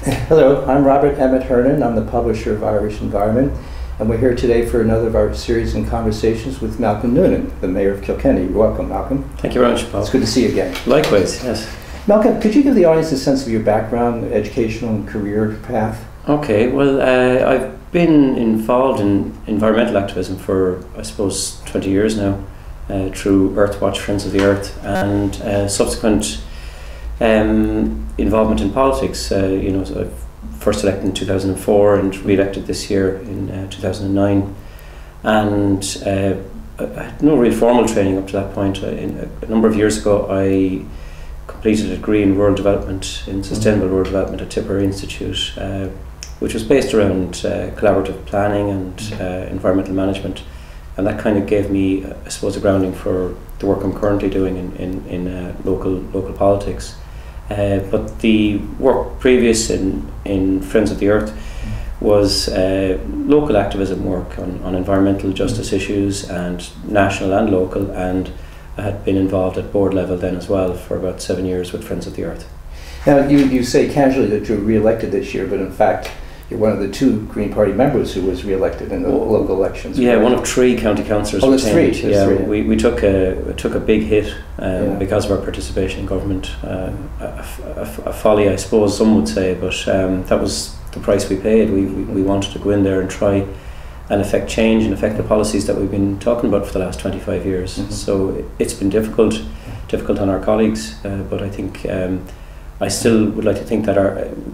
Hello, I'm Robert Emmett Hernan. I'm the publisher of Irish Environment, and we're here today for another of our series in conversations with Malcolm Noonan, the Mayor of Kilkenny. You're welcome, Malcolm. Thank you very much, Paul. It's good to see you again. Likewise, yes. Malcolm, could you give the audience a sense of your background, educational and career path? Okay, well, I've been involved in environmental activism for, I suppose, 20 years now, through Earthwatch, Friends of the Earth, and subsequent involvement in politics. So I first elected in 2004 and re-elected this year in 2009, and I had no real formal training up to that point. A number of years ago, I completed a degree in rural development, in sustainable rural development at Tipperary Institute, which was based around collaborative planning and environmental management, and that kind of gave me, I suppose, a grounding for the work I'm currently doing in local politics. But the work previous in Friends of the Earth was local activism work on environmental justice issues, and national and local, and I had been involved at board level then as well for about 7 years with Friends of the Earth. Now, you say casually that you're re-elected this year, but in fact you're one of the 2 Green Party members who was re-elected in the local elections. Yeah, one of 3 county councillors. Oh, there's 3. Yeah, three. We took a big hit because of our participation in government. A folly, I suppose some would say, but that was the price we paid. We wanted to go in there and try and affect change and affect the policies that we've been talking about for the last 25 years. Mm-hmm. So it's been difficult on our colleagues, but I think I still would like to think that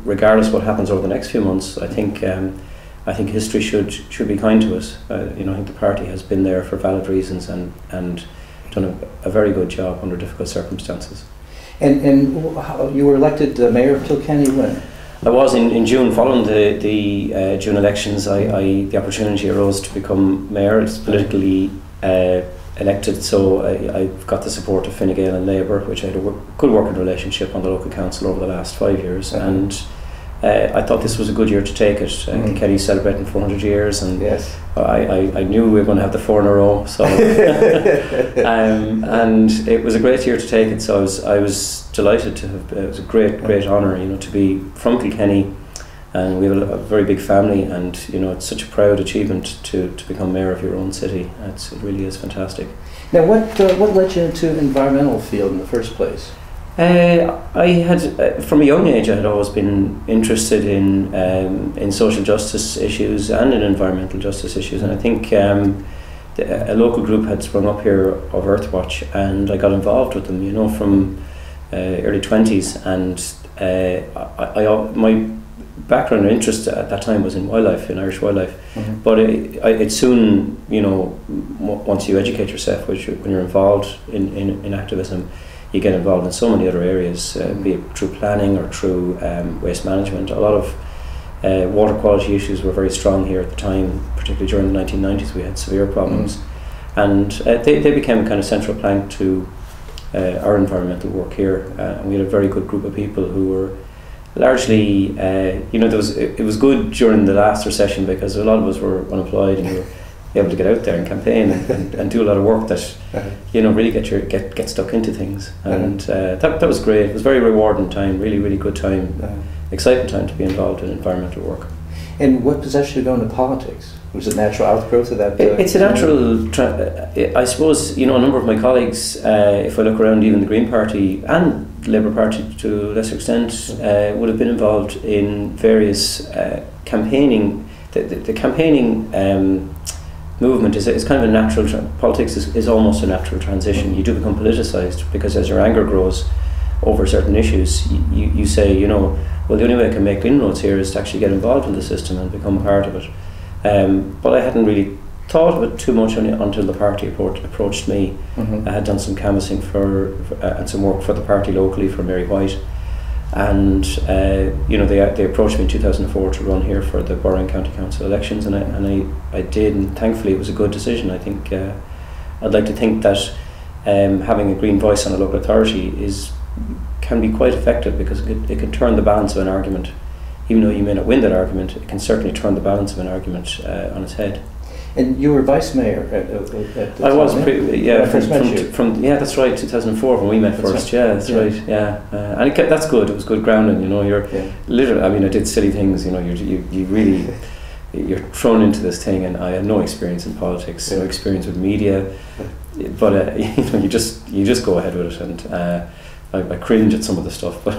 regardless what happens over the next few months, I think history should be kind to us. I think the party has been there for valid reasons and done a very good job under difficult circumstances. And you were elected Mayor of Kilkenny when? I was in June, following the June elections. The opportunity arose to become mayor. It's politically elected, so I've got the support of Fine Gael and Labour, which I had a good working relationship on the local council over the last 5 years, and I thought this was a good year to take it. Kilkenny's celebrating 400 years, and yes. I knew we were going to have the 4 in a row, so and it was a great year to take it. So I was delighted to have. It was a great honour, to be from Kilkenny, and we have a very big family, and it's such a proud achievement to become mayor of your own city. It really is fantastic. Now, what led you into the environmental field in the first place? I had, from a young age, I had always been interested in social justice issues and in environmental justice issues, and I think a local group had sprung up here of Earthwatch, and I got involved with them, from early 20s, and my background and interest at that time was in wildlife, in Irish wildlife. Mm-hmm. But it soon, once you educate yourself, when you're involved in activism, you get involved in so many other areas, be it through planning or through waste management. A lot of water quality issues were very strong here at the time, particularly during the 1990s. We had severe problems, and they became a kind of central plank to our environmental work here. And we had a very good group of people who were largely, it was good during the last recession because a lot of us were unemployed, and we were able to get out there and campaign and do a lot of work that really get stuck into things, and that was great. It was a very rewarding time, really good time, exciting time to be involved in environmental work. And what possessed you to go into politics? Was it natural outgrowth of that? It's a natural, I suppose, a number of my colleagues, if I look around, even the Green Party and the Labour Party to a lesser extent, would have been involved in various campaigning. The campaigning movement is kind of a natural, politics is almost a natural transition. You do become politicised because as your anger grows over certain issues, you say, well, the only way I can make inroads here is to actually get involved in the system and become part of it. But I hadn't really thought of it too much until the party approached me. Mm-hmm. I had done some canvassing and some work for the party locally for Mary White, and they approached me in 2004 to run here for the Borough and County Council elections, and I did, and thankfully it was a good decision. I think I'd like to think that having a green voice on a local authority can be quite effective, because it can turn the balance of an argument. Even though you may not win that argument, it can certainly turn the balance of an argument on its head. And you were vice mayor at the I time, was, yeah, yeah, that's right, 2004 when we met first. Right. Yeah, that's right. Yeah, and that's good. It was good grounding. You know, you're literally. I mean, I did silly things. You know, you really you're thrown into this thing, and I had no experience in politics, no experience with media, but you know, you just go ahead with it, and I cringe at some of the stuff, but.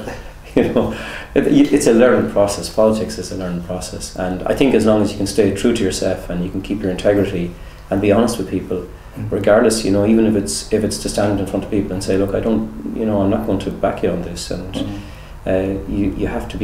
You know, it's a learning process. Politics is a learning process, and I think as long as you can stay true to yourself and you can keep your integrity and be honest with people, regardless, you know, even if it's to stand in front of people and say, look, I'm not going to back you on this, and you have to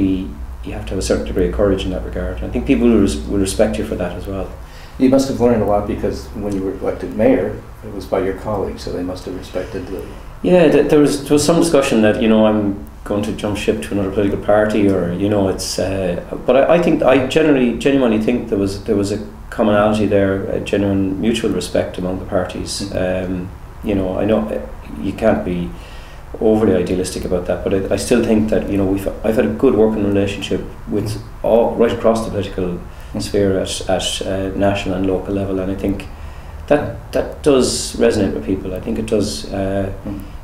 have a certain degree of courage in that regard. I think people will respect you for that as well. You must have learned a lot, because when you were elected mayor, it was by your colleagues, so they must have respected the... Yeah, there was some discussion that, you know, I'm going to jump ship to another political party, or, you know, it's but I think I genuinely think there was a commonality there, a genuine mutual respect among the parties. You know, I know you can't be overly idealistic about that, but I still think that, you know, I've had a good working relationship with all right across the political sphere at national and local level, and I think that does resonate with people. I think it does.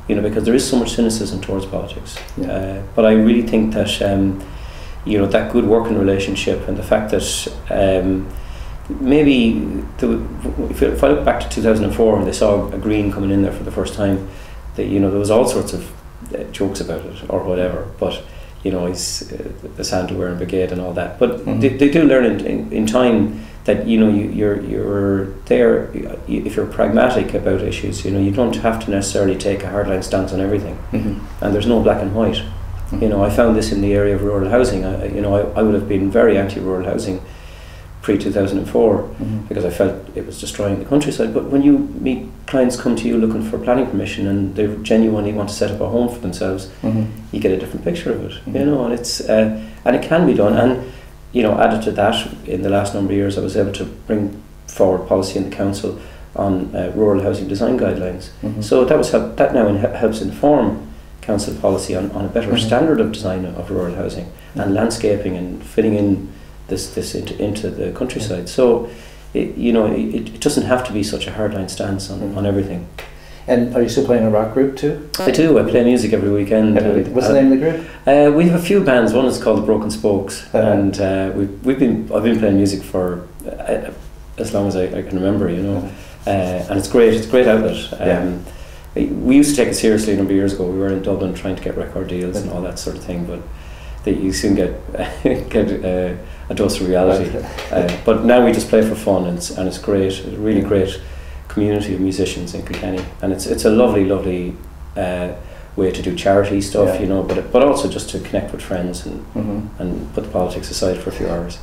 You know, because there is so much cynicism towards politics. But I really think that, you know, that good working relationship, and the fact that maybe if I look back to 2004 and they saw a Green coming in there for the first time, that, you know, there was all sorts of jokes about it or whatever, but, you know, he's the Santa wearing brigade and all that. But they do learn in time that, you know, you're there, if you're pragmatic about issues, you know, you don't have to necessarily take a hardline stance on everything, and there's no black and white. You know, I found this in the area of rural housing. I would have been very anti-rural housing pre-2004 because I felt it was destroying the countryside. But when you meet clients come to you looking for planning permission and they genuinely want to set up a home for themselves, you get a different picture of it. You know, and it's and it can be done. And, you know, added to that, in the last number of years, I was able to bring forward policy in the council on rural housing design guidelines. So that now helps inform council policy on a better standard of design of rural housing and landscaping and fitting in this into the countryside. So, it doesn't have to be such a hardline stance on everything. And are you still playing a rock group too? I do. I play music every weekend. What's the name of the group? We have a few bands. One is called the Broken Spokes, and I've been playing music for as long as I can remember. You know, and it's great. It's a great outlet. We used to take it seriously a number of years ago. We were in Dublin trying to get record deals and all that sort of thing, but you soon get a dose of reality. But now we just play for fun, and it's great. It's a really great community of musicians in Kilkenny, and it's a lovely way to do charity stuff, you know, but also just to connect with friends and put the politics aside for a few hours.